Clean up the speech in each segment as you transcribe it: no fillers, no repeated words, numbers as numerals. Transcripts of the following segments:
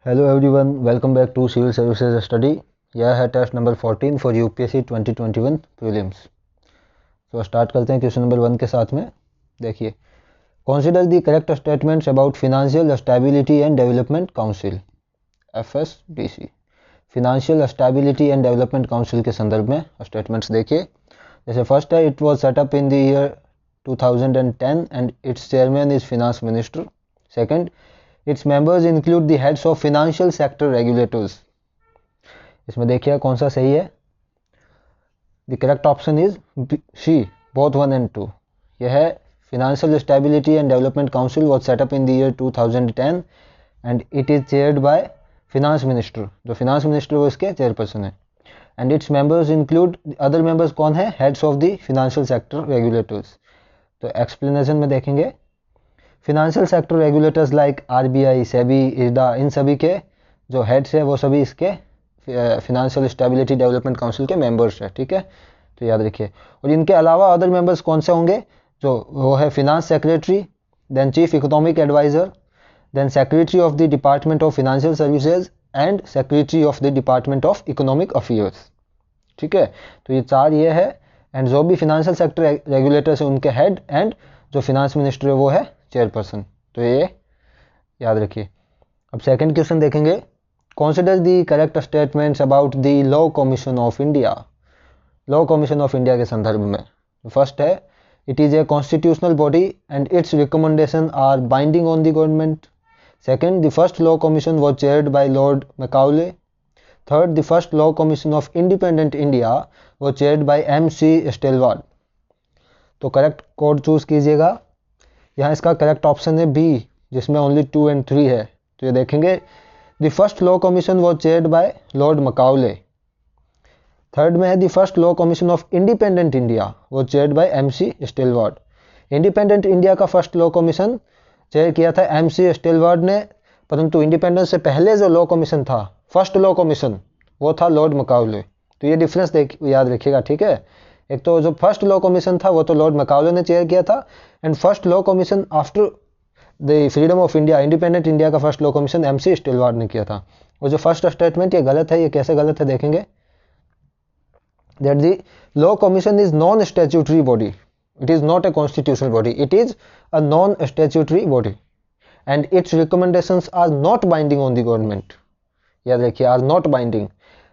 Hello everyone, welcome back to Civil Services Study. यह है test number 14 for UPSC 2021 prelims. तो start करते हैं क्वेश्चन नंबर 1 के साथ में। देखिए, consider the correct statements about financial stability and development council FSDC। Financial stability and development council के संदर्भ में स्टेटमेंट्स देखिए। जैसे फर्स्ट है, it was set up in the year 2010 and its chairman is finance minister. Second, its members include the heads of financial sector regulators। इसमें देखिए कौन सा सही है। The correct option is C, both 1 and 2। यह है Financial Stability and Development Council was set up in the year 2010 and it is chaired by Finance Minister। जो Finance Minister वो इसके चेयरपर्सन है। And its members include other members कौन है? Heads of the Financial Sector Regulators। तो explanation में देखेंगे, financial sector regulators like RBI, SEBI, IRDA, इन सभी के जो हेड्स है वो सभी इसके फिनेंशियल स्टेबिलिटी डेवलपमेंट काउंसिल के मेंबर्स है। ठीक है, तो याद रखिए। और इनके अलावा अदर मेंबर्स कौन से होंगे? जो वो है finance secretary, then chief economic adviser, then secretary of the department of financial services and secretary of the department of economic affairs. ठीक है, तो ये चार ये है। एंड जो भी फिनेंशियल सेक्टर रेगुलेटर्स है उनके हेड एंड जो फिनांस मिनिस्टर है वो है चेयरपर्सन। तो ये याद रखिए। अब सेकंड क्वेश्चन देखेंगे, consider the correct statements about the law commission of India. Law commission of India के संदर्भ में फर्स्ट है, it is a constitutional body and its recommendation are binding on the government. Second, the first law commission was chaired by lord Macaulay. Third, the first law commission of independent India was chaired by MC Setalvad. तो correct code choose कीजिएगा। यहाँ इसका correct option है B, जिसमें only 2 and 3 है। तो ये देखेंगे, the first law commission was chaired by lord Macaulay. Third में है, the first law commission of independent India was chaired by MC Setalvad. Independent India का फर्स्ट लॉ कमीशन चेयर किया था MC स्टेलवार्ड ने, परंतु इंडिपेंडेंस से पहले जो लॉ कमीशन था, फर्स्ट लॉ कमीशन, वो था लॉर्ड मैकाउले। तो ये डिफरेंस याद रखिएगा। ठीक है, एक तो जो फर्स्ट लॉ कमीशन था वो तो लॉर्ड मैकाउले ने चेयर किया था, and first law commission after the freedom of India, independent India का फर्स्ट लॉ कमीशन MC स्टेलवार्ड ने किया था। और जो फर्स्ट स्टेटमेंट ये गलत है। ये कैसे गलत है देखेंगे, that the law commission is non statutory body, it is not a constitutional body, it is a non statutory body and its recommendations are not binding on the government. याद रखिए, are not binding.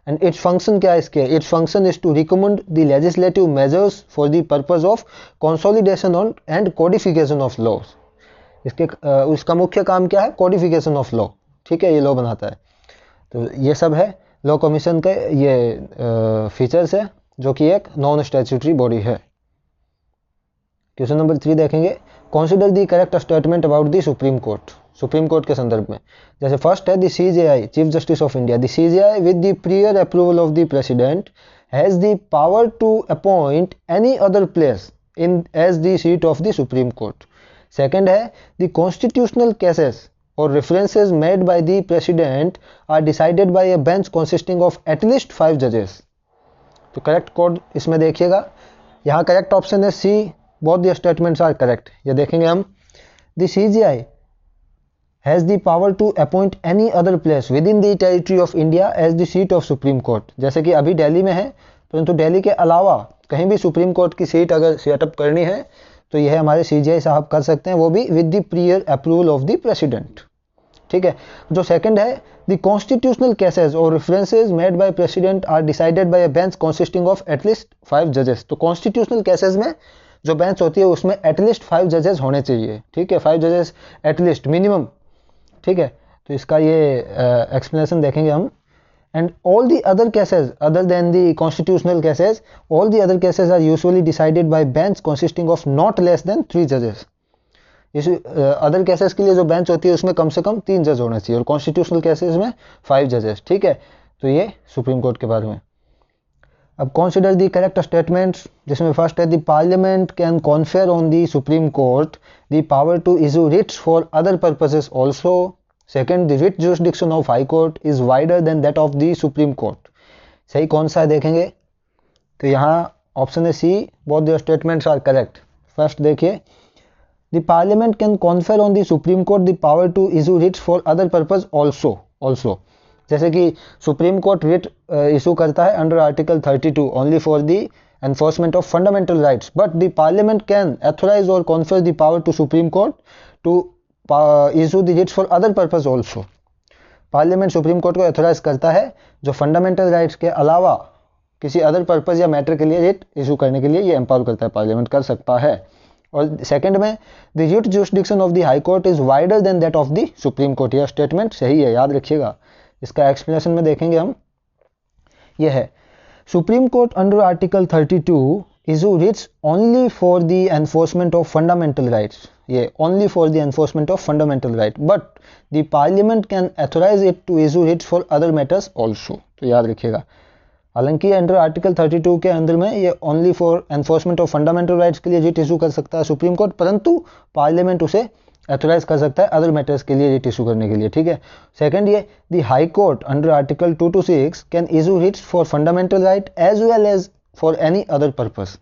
And its function क्या है इसके? Its function is to recommend the legislative measures for the purpose of consolidation on and codification of laws. इसके उसका मुख्य काम क्या है? Codification of law. ठीक है, ये लॉ बनाता है। तो ये सब है लॉ कमीशन के ये फीचर्स है, जो कि एक नॉन स्टैट्यूटरी बॉडी है। क्वेश्चन नंबर 3 देखेंगे, consider the correct statement about the supreme court. Supreme court के संदर्भ में जैसे फर्स्ट है, the CJI, chief justice of India, the CJI with the prior approval of the president has the power to appoint any other place in as the seat of the supreme court. Second है, the constitutional cases और references made by the president are decided by a bench consisting of at least 5 जजेस। तो correct code इसमें देखिएगा, यहाँ correct option है C, both the statements are correct. ये देखेंगे हम, the CJI has the power to appoint any other place within the territory of India as the seat of Supreme Court। जैसे कि अभी दिल्ली में है, परंतु दिल्ली के अलावा कहीं भी सुप्रीम कोर्ट की सीट अगर सेटअप करनी है तो यह हमारे CJI साहब कर सकते हैं, वो भी with the prior approval of the president. ठीक है, जो सेकंड है, द कॉन्स्टिट्यूशनल केसेस और references made by president are decided by a bench consisting of at least 5 जजेस। तो कॉन्स्टिट्यूशनल केसेस में जो बेंच होती है उसमें एटलीस्ट 5 जजेस होने चाहिए। ठीक है, 5 जजेस एटलीस्ट, मिनिमम। ठीक है, तो इसका ये एक्सप्लेनेशन देखेंगे हम। And all the other cases other than the constitutional cases, all the other cases are usually decided by bench consisting of not less than 3 जजेस। इस अदर केसेस के लिए जो बेंच होती है उसमें कम से कम 3 जज होना चाहिए, और कॉन्स्टिट्यूशनल केसेस में 5 जजेस। ठीक है, तो ये सुप्रीम कोर्ट के बारे में। अब कंसीडर दी करेक्ट स्टेटमेंट्स, जिसमें फर्स्ट है, the parliament can confer on the supreme court the power to issue writs for other purposes also. Second, the writ jurisdiction of high court is wider than that of the supreme court. सही कौन सा है देखेंगे, तो यहाँ option है C, both the statements are correct. First देखिए, the parliament can confer on the supreme court the power to issue writs for other purpose also. Also. जैसे कि सुप्रीम कोर्ट रिट इशू करता है under article 32 only for the enforcement of fundamental rights, but the parliament can authorise or confer the power to supreme court to issue the writs for other purpose also. Parliament supreme court को authorise करता है जो fundamental rights के अलावा किसी other purpose या matter के लिए रिट इशू करने के लिए ये एम्पावर करता है, पार्लियामेंट कर सकता है। और सेकंड में the writ jurisdiction of the high court is wider than that of the supreme court. यह स्टेटमेंट सही है, याद रखिएगा। इसका एक्सप्लेनेशन में देखेंगे हम। यह है supreme court under article 32 issue writs only for the enforcement of fundamental rights, ये only for the enforcement of fundamental right, but the parliament can authorise it to issue writs for other matters also. तो याद रखिएगा, हालांकि under article 32 के अंदर में ये only for enforcement of fundamental rights के लिए रिट इशू कर सकता है सुप्रीम कोर्ट, परंतु पार्लियामेंट उसे ऑथराइज कर सकता है अदर मैटर्स के लिए रिट इशू करने के लिए, ठीक है। सेकंड ये the high court under article 2 to 6 can issue writs for fundamental right as well as for any other purpose.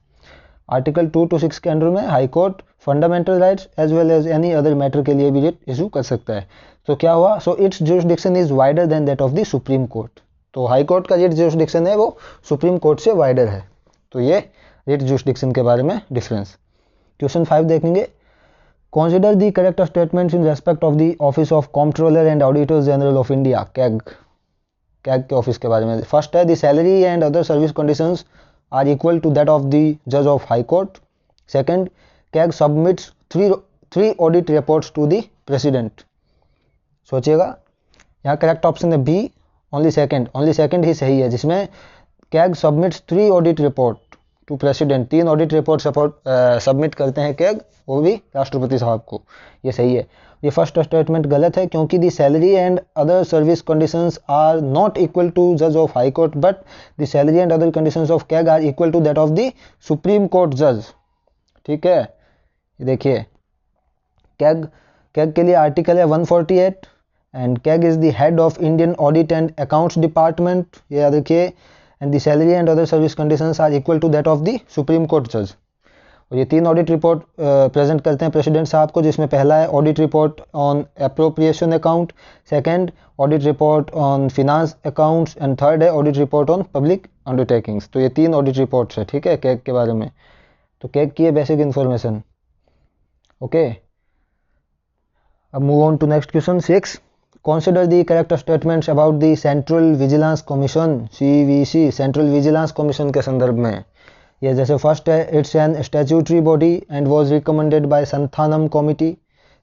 Article 2 to 6 के अंडर में high court fundamental rights as well as any other matter के लिए भी writ issue कर सकता है। तो क्या हुआ, so it's jurisdiction is wider than that of the supreme court. तो हाई कोर्ट का रिट जुरिसडिक्शन है वो सुप्रीम कोर्ट से वाइडर है। तो ये रिट जुरिसडिक्शन के बारे में डिफरेंस। क्वेश्चन 5 देखेंगे, consider the correct statements in respect of the office of comptroller and auditor general of India, CAG के ऑफिस के बारे में। फर्स्ट है, the salary and other service conditions are equal to that of the जज of high court. Second, CAG submits three audit reports to the president. सोचिएगा, यहाँ correct option है B, only second ही सही है, जिसमें CAG submits 3 audit report to president, 3 audit report submit करते हैं कैग, वो भी राष्ट्रपति साहब को। ये सही है। ये फर्स्ट स्टेटमेंट गलत है, क्योंकि दी salary and other service conditions are not equal to जज of high court, but the salary and other conditions of CAG are equal to that of the supreme court जज, ठीक है। ये देखिए, कैग के लिए आर्टिकल है 148 and CAG is the head of Indian audit and accounts department, ये याद रखिए। And the salary and other service conditions are equal to that of the supreme court जज। और ये 3 ऑडिट रिपोर्ट प्रेजेंट करते हैं प्रेसिडेंट साहब को, जिसमें पहला है audit report on appropriation account, second audit report on finance accounts and third है audit report on public undertakings. तो ये 3 ऑडिट रिपोर्ट्स है, ठीक है, कैग के बारे में। तो कैग की है बेसिक इन्फॉर्मेशन, ओके। अब move on to next question 6, consider the correct statements about the Central Vigilance Commission, CVC, central vigilance commission के संदर्भ में। ये जैसे फर्स्ट है, it's an statutory body and was recommended by Santhanam committee.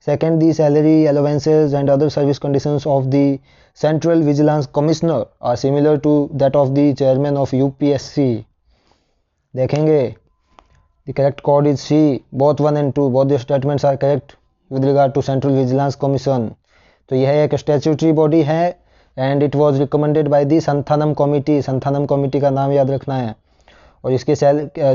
Second, the salary allowances and other service conditions of the central vigilance commissioner are similar to that of the chairman of UPSC. देखेंगे, the correct code is C, both 1 and 2, both the statements are correct with regard to central vigilance commission. तो यह एक statutory body है and it was recommended by the Santhanam committee, Santhanam committee का नाम याद रखना है। और इसके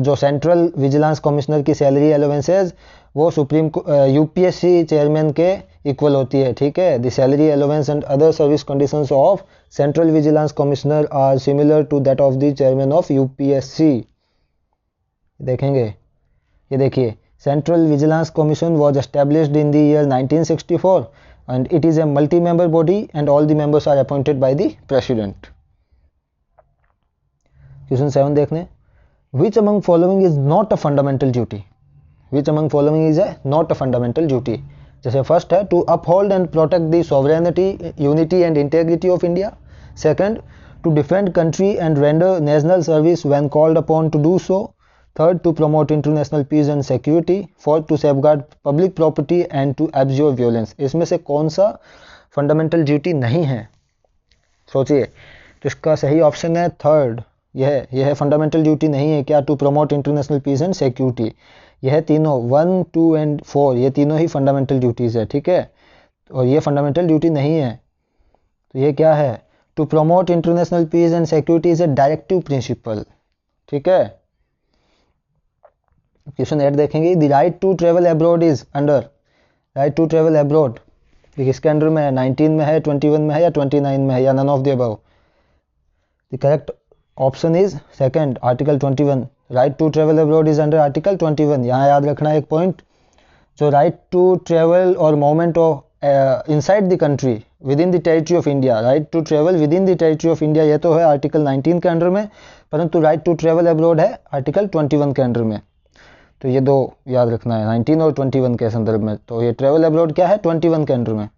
जो सेंट्रल विजिलेंस कमिश्नर की सैलरी अलाउंसेस वो सुप्रीम यूपीएससी चेयरमैन के इक्वल होती है, ठीक है। The salary allowance and other service conditions of central vigilance commissioner are similar to that of the chairman of UPSC. देखेंगे, ये देखिए, central vigilance commission was established in the year 1964 and it is a multi-member body and all the members are appointed by the president. Question 7 देखने, which among following is not a fundamental duty? Which among following is a not a fundamental duty? जैसे first है, to uphold and protect the sovereignty, unity and integrity of India. Second, to defend country and render national service when called upon to do so. Third, to promote international peace and security. Fourth, to safeguard public property and to abjure violence. इसमें से कौन सा fundamental duty नहीं है? सोचिए। तो इसका सही ऑप्शन है थर्ड, यह फंडामेंटल ड्यूटी नहीं है क्या? To promote international peace and security. यह तीनों 1, 2 and 4 ये तीनों ही फंडामेंटल ड्यूटीज़ है, ठीक है। और ये फंडामेंटल ड्यूटी नहीं है, तो ये क्या है? To promote international peace and security is a directive principle, ठीक है। क्वेश्चन 8 देखेंगे, the right to travel abroad is under, right to travel abroad किसके अंडर में है? 19 में है, 21 में है या 29 में है, या none of the above? The correct option is second, article 21। Right to travel abroad is under article 21। यहाँ याद रखना एक पॉइंट, जो राइट टू ट्रेवल और movement of inside the country within the territory of India, right to travel within the territory of India, ये तो है article 19 के अंडर में, परंतु राइट टू ट्रेवल अब्रॉड है आर्टिकल 21 के अंडर में। तो ये दो याद रखना है, 19 और 21 के संदर्भ में। तो ये ट्रेवल अब्रॉड क्या है, 21 के अंडर में।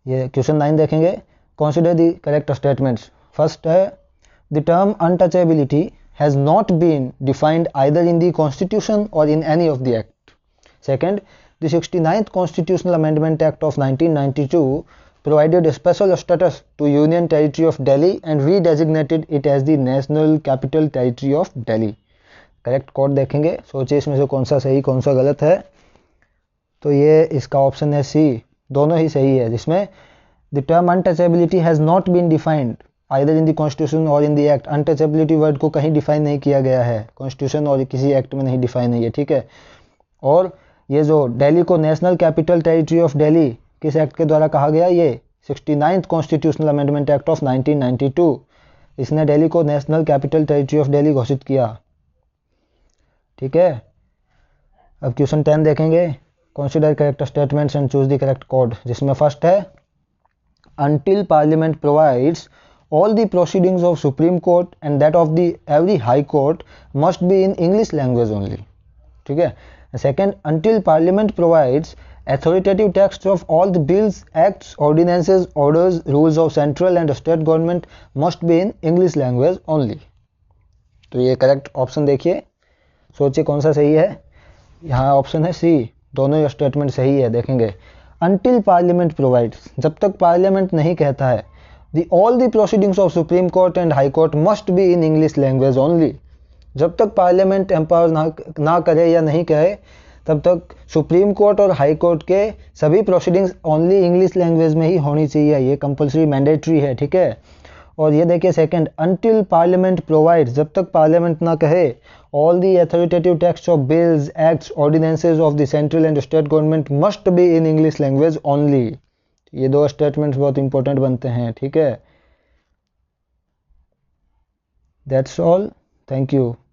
ये क्वेश्चन 9 देखेंगे, consider the correct statements. First है the term untouchability has not been defined either in the constitution or in any of the act. Second, the 69th Constitutional Amendment Act of 1992 provided a special status to Union Territory of Delhi and redesignated it as the National Capital Territory of Delhi। Correct code देखेंगे, सोचिए इसमें से कौन सा सही कौन सा गलत है। तो ये इसका ऑप्शन है सी, दोनों ही सही है, जिसमें the term untouchability has not been defined either in the constitution or in the act. Untouchability word को कहीं डिफाइन नहीं किया गया है, कॉन्स्टिट्यूशन और किसी एक्ट में नहीं डिफाइन है ये, ठीक है। और ये जो दिल्ली को national capital territory of Delhi किस एक्ट के द्वारा कहा गया, ये 69th constitutional amendment act of 1992, इसने दिल्ली को national capital territory of Delhi घोषित किया, ठीक है। अब क्वेश्चन 10 देखेंगे, consider correct statements and choose the correct code, जिसमें फर्स्ट है until parliament provides all the proceedings of supreme court and that of the every high court must be in english language only, ठीक है। second, until parliament provides authoritative texts of all the bills, acts, ordinances, orders, rules of central and state government must be in english language only। तो ये correct option देखिए, सोचिए कौन सा सही है। यहाँ ऑप्शन है सी, दोनों ही स्टेटमेंट सही है। देखेंगे until parliament provides, जब तक पार्लियामेंट नहीं कहता है, the all the proceedings of supreme court and high court must be in english language only। जब तक पार्लियामेंट एम्पावर ना करे या नहीं कहे, तब तक सुप्रीम कोर्ट और हाई कोर्ट के सभी प्रोसीडिंग्स ओनली इंग्लिश लैंग्वेज में ही होनी चाहिए, ये कंपलसरी मैंडेटरी है, ठीक है। और ये देखिए सेकंड, अनटिल पार्लियामेंट प्रोवाइड, जब तक पार्लियामेंट ना कहे, all the authoritative text of bills, acts, ordinances of the central and state government must be in English language only. ये दो स्टेटमेंट्स बहुत इंपॉर्टेंट बनते हैं, ठीक है। That's all, thank you.